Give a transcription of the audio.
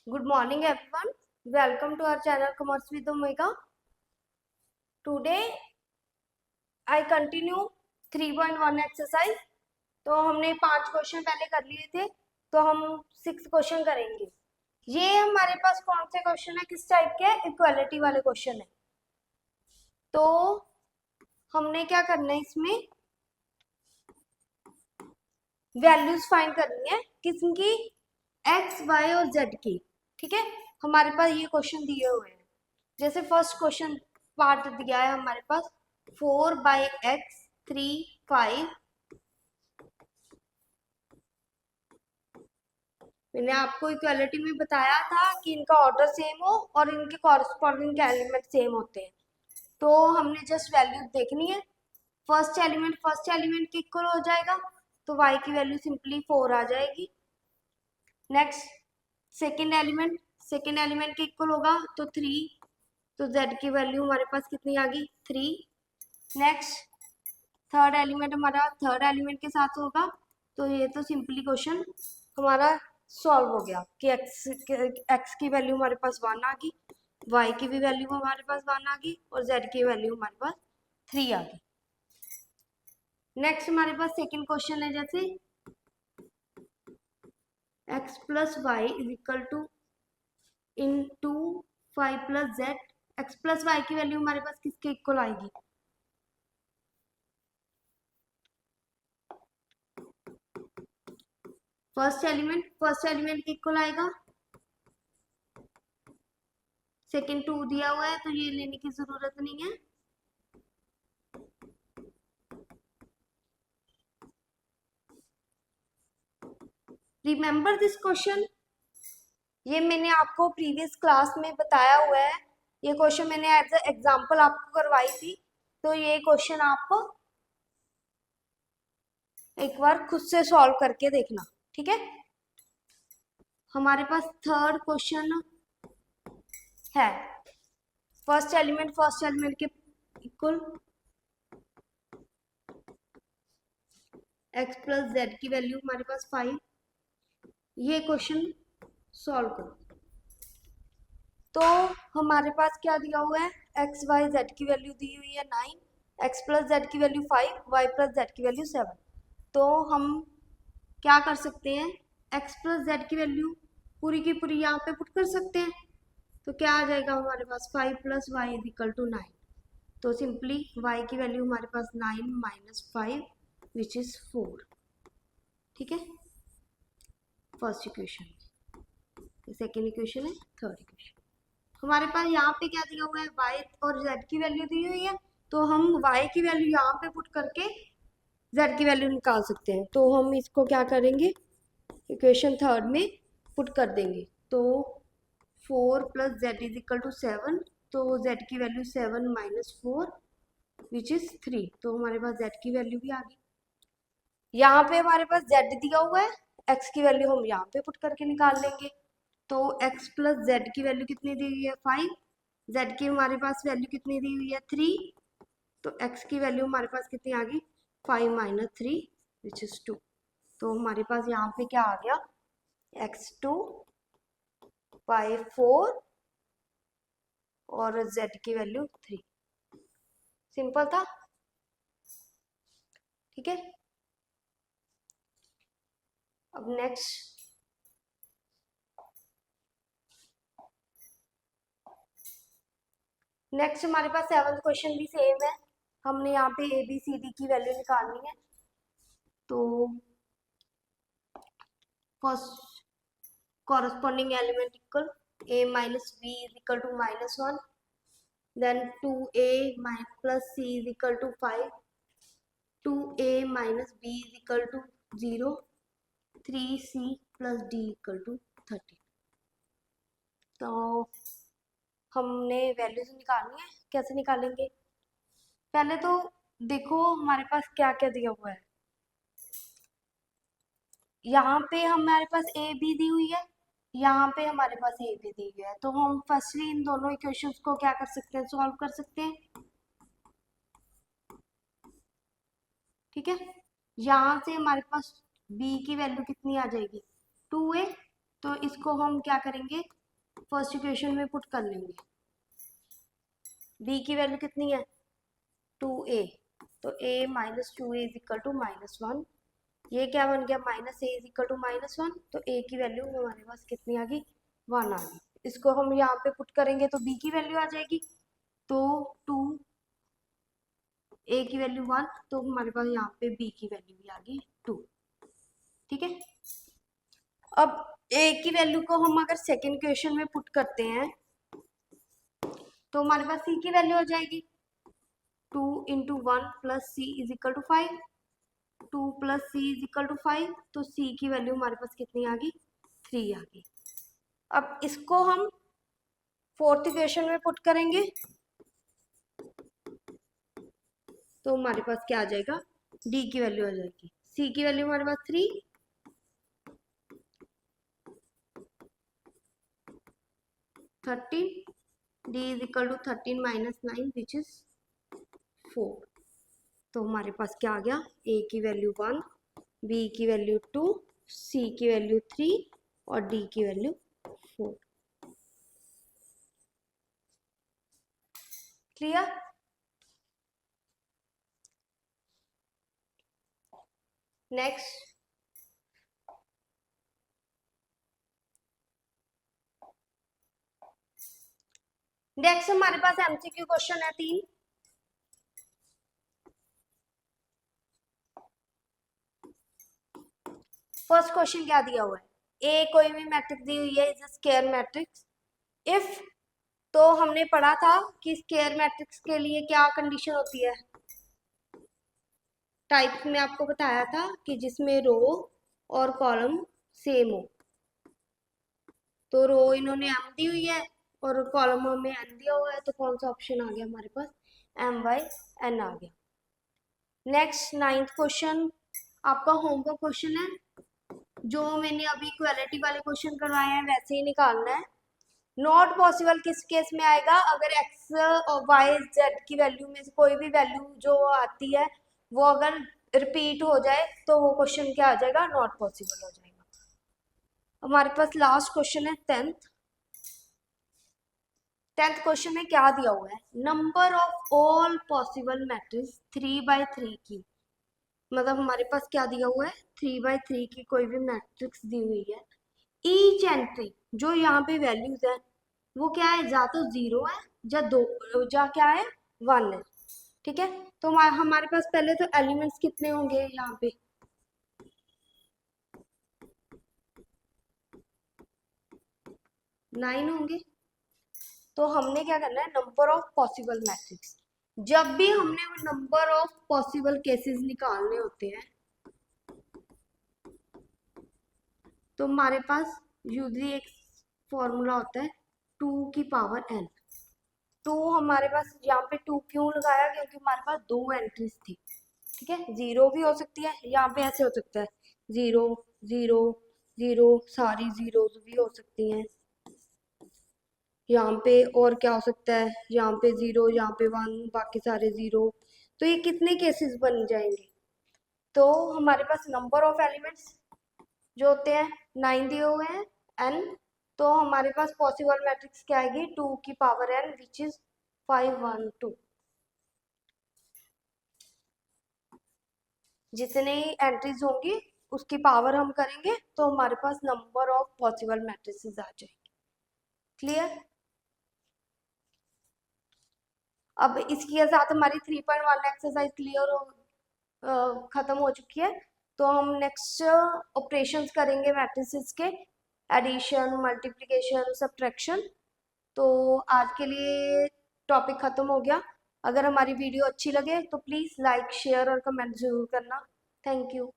Good morning everyone. Welcome to our channel Commerce with Omega. Today I continue 3.1 exercise. तो हमने 5 question पहले कर लिए थे, तो हम 6 क्वेश्चन करेंगे। ये हमारे पास कौन से क्वेश्चन है, किस टाइप के? इक्वालिटी वाले क्वेश्चन है। तो हमने क्या करना है, इसमें वैल्यूज फाइंड करनी है किसकी, एक्स वाई और जेड की। ठीक है, हमारे पास ये क्वेश्चन दिए हुए हैं। जैसे फर्स्ट क्वेश्चन पार्ट दिया है हमारे पास 4/x 3 5। मैंने आपको इक्वालिटी में बताया था कि इनका ऑर्डर सेम हो और इनके कॉरस्पॉन्डिंग एलिमेंट सेम होते हैं। तो हमने जस्ट वैल्यू देखनी है। फर्स्ट एलिमेंट के इक्वल हो जाएगा, तो y की वैल्यू सिंपली 4 आ जाएगी। नेक्स्ट सेकेंड एलिमेंट के इक्वल होगा तो 3, तो z की वैल्यू हमारे पास कितनी आ गई, 3। नेक्स्ट थर्ड एलिमेंट के साथ होगा, तो ये तो सिंपली क्वेश्चन हमारा सॉल्व हो गया कि x की वैल्यू हमारे पास 1 आ गई, y की भी वैल्यू हमारे पास 1 आ गई और z की वैल्यू हमारे पास 3 आ गई। नेक्स्ट हमारे पास सेकंड क्वेश्चन है, जैसे x plus y is equal to into 5 plus z. X plus y की वैल्यू हमारे पास किसके इक्वल आएगी, फर्स्ट एलिमेंट के इक्वल आएगा। सेकेंड 2 दिया हुआ है, तो ये लेने की जरूरत नहीं है। रिमेंबर दिस क्वेश्चन, ये मैंने आपको प्रीवियस क्लास में बताया हुआ है। ये क्वेश्चन मैंने एज ए एग्जांपल आपको करवाई थी, तो ये क्वेश्चन आप एक बार खुद से सॉल्व करके देखना। ठीक है, हमारे पास थर्ड क्वेश्चन है, फर्स्ट एलिमेंट के इक्वल x प्लस जेड की वैल्यू हमारे पास 5। ये क्वेश्चन सॉल्व करो, तो हमारे पास क्या दिया हुआ है, एक्स वाई जेड की वैल्यू दी हुई है 9, एक्स प्लस जेड की वैल्यू 5, वाई प्लस जेड की वैल्यू 7। तो हम क्या कर सकते हैं, एक्स प्लस जेड की वैल्यू पूरी की पूरी यहाँ पे पुट कर सकते हैं। तो क्या आ जाएगा हमारे पास, 5 plus y is equal to 9। तो सिंपली वाई की वैल्यू हमारे पास 9 माइनस 5 विच इज 4। ठीक है, फर्स्ट इक्वेशन। सेकेंड इक्वेशन है, थर्ड इक्वेशन। हमारे पास यहाँ पे क्या दिया हुआ है, y और z की वैल्यू दी हुई है, तो हम y की वैल्यू यहाँ पे पुट करके z की वैल्यू निकाल सकते हैं। तो हम इसको क्या करेंगे, इक्वेशन थर्ड में पुट कर देंगे। तो 4 plus z is equal to 7, तो z की वैल्यू 7 माइनस 4 विच इज 3। तो हमारे पास z की वैल्यू भी आ गई। यहाँ पे हमारे पास z दिया हुआ है, x की वैल्यू हम यहाँ पे पुट करके निकाल लेंगे। तो x प्लस जेड की वैल्यू कितनी दी हुई है, 5। z की हमारे पास वैल्यू कितनी दी हुई है, 3। तो x की वैल्यू हमारे पास कितनी आ गई, 5 माइनस 3 विच इज 2। तो हमारे पास यहाँ पे क्या आ गया, x2 बाई 4 और z की वैल्यू 3। सिंपल था। ठीक है, अब नेक्स्ट हमारे पास सेवंथ क्वेश्चन भी सेम है। हमने यहाँ पे ए बी सी डी की वैल्यू निकालनी है। तो first corresponding element equal a minus b is equal to minus 1, then 2a plus c is equal to 5, 2a minus b is equal to 0, 3c plus d equal to 30। तो हमने values निकालनी है, कैसे निकालेंगे, पहले तो देखो हमारे पास क्या क्या दिया हुआ है। यहाँ पे हमारे पास ए बी दी हुई है, यहाँ पे हमारे पास ए बी दी हुई है, तो हम फर्स्टली इन दोनों इक्वेशंस को क्या कर सकते हैं, सॉल्व कर सकते हैं। ठीक है, यहाँ से हमारे पास b की वैल्यू कितनी आ जाएगी, 2a। तो इसको हम क्या करेंगे, फर्स्ट इक्वेशन में पुट कर लेंगे। b की वैल्यू कितनी है 2a, तो a minus 2a is equal to -1। ये क्या बन गया -a इज इक्वल टू -1, तो a की वैल्यू हमारे पास कितनी आ गई 1 आ गई। इसको हम यहाँ पे पुट करेंगे तो b की वैल्यू आ जाएगी, तो 2 a की वैल्यू 1, तो हमारे पास यहाँ पे b की वैल्यू भी आ गई 2। ठीक है, अब a की वैल्यू को हम अगर सेकेंड क्वेश्चन में पुट करते हैं तो हमारे पास c की वैल्यू हो जाएगी 2 into 1 plus c is equal to 5, 2 plus c is equal to 5, तो c की वैल्यू हमारे पास कितनी आ गई 3 आ गई। अब इसको हम फोर्थ इक्वेशन में पुट करेंगे तो हमारे पास क्या आ जाएगा d की वैल्यू आ जाएगी, c की वैल्यू हमारे पास 3, 13, d is equal to 13 minus 9 which is 4। तो हमारे पास क्या आ गया a की वैल्यू 1, b की वैल्यू 2, c की वैल्यू 3 और d की वैल्यू 4। क्लियर? नेक्स्ट, नेक्स्ट हमारे पास एमसीक्यू क्वेश्चन है 3। फर्स्ट क्वेश्चन क्या दिया हुआ है, ए कोई भी मैट्रिक्स दी हुई है is a square matrix if, तो हमने पढ़ा था कि स्क्वायर मैट्रिक्स के लिए क्या कंडीशन होती है, टाइप में आपको बताया था कि जिसमें रो और कॉलम सेम हो। तो रो इन्होंने m दी हुई है और कॉलम में n दिया हुआ है, तो कौन सा ऑप्शन आ गया हमारे पास m/n आ गया। नेक्स्ट 9th क्वेश्चन आपका होमवर्क क्वेश्चन है, जो मैंने अभी इक्वालिटी वाले क्वेश्चन करवाए हैं वैसे ही निकालना है। नॉट पॉसिबल किस केस में आएगा, अगर x और y z की वैल्यू में से कोई भी वैल्यू जो आती है वो अगर रिपीट हो जाए तो वो क्वेश्चन क्या आ जाएगा नॉट पॉसिबल हो जाएगा। हमारे पास लास्ट क्वेश्चन है 10th क्वेश्चन में क्या दिया हुआ है, number of all possible matrix 3/3 की, मतलब हमारे पास क्या दिया हुआ है 3/3 की कोई भी मैट्रिक्स दी हुई है, ईच एंट्री जो यहाँ पे वैल्यूज है वो क्या है, या तो 0 है या 2 या क्या है 1 है। ठीक है, तो हमारे पास पहले तो एलिमेंट्स कितने होंगे यहाँ पे 9 होंगे। तो हमने क्या करना है नंबर ऑफ पॉसिबल मैट्रिक्स, जब भी हमने वो नंबर ऑफ पॉसिबल केसेस निकालने होते हैं तो हमारे पास यूजली एक फॉर्मूला होता है 2 की पावर n। 2 हमारे पास यहाँ पे 2 क्यों लगाया, क्योंकि हमारे पास 2 एंट्रीज थी। ठीक है, 0 भी हो सकती है, यहाँ पे ऐसे हो सकता है 0 0 0, सारी जीरोज भी हो सकती हैं यहाँ पे, और क्या हो सकता है यहाँ पे 0 यहाँ पे 1 बाकी सारे 0, तो ये कितने केसेस बन जाएंगे। तो हमारे पास नंबर ऑफ एलिमेंट्स जो होते हैं 9 दिए हुए हैं n, तो हमारे पास पॉसिबल मैट्रिक्स क्या आएगी 2 की पावर n विच इज 5 1 2। जितने एंट्रीज होंगी उसकी पावर हम करेंगे तो हमारे पास नंबर ऑफ पॉसिबल मैट्रिसेस आ जाएंगे। क्लियर? अब इसके साथ हमारी 3.1 एक्सरसाइज क्लियर हो खत्म हो चुकी है। तो हम नेक्स्ट ऑपरेशंस करेंगे मैट्रिसेस के, एडिशन मल्टीप्लिकेशन सब्ट्रैक्शन। तो आज के लिए टॉपिक खत्म हो गया। अगर हमारी वीडियो अच्छी लगे तो प्लीज़ लाइक शेयर और कमेंट ज़रूर करना। Thank you.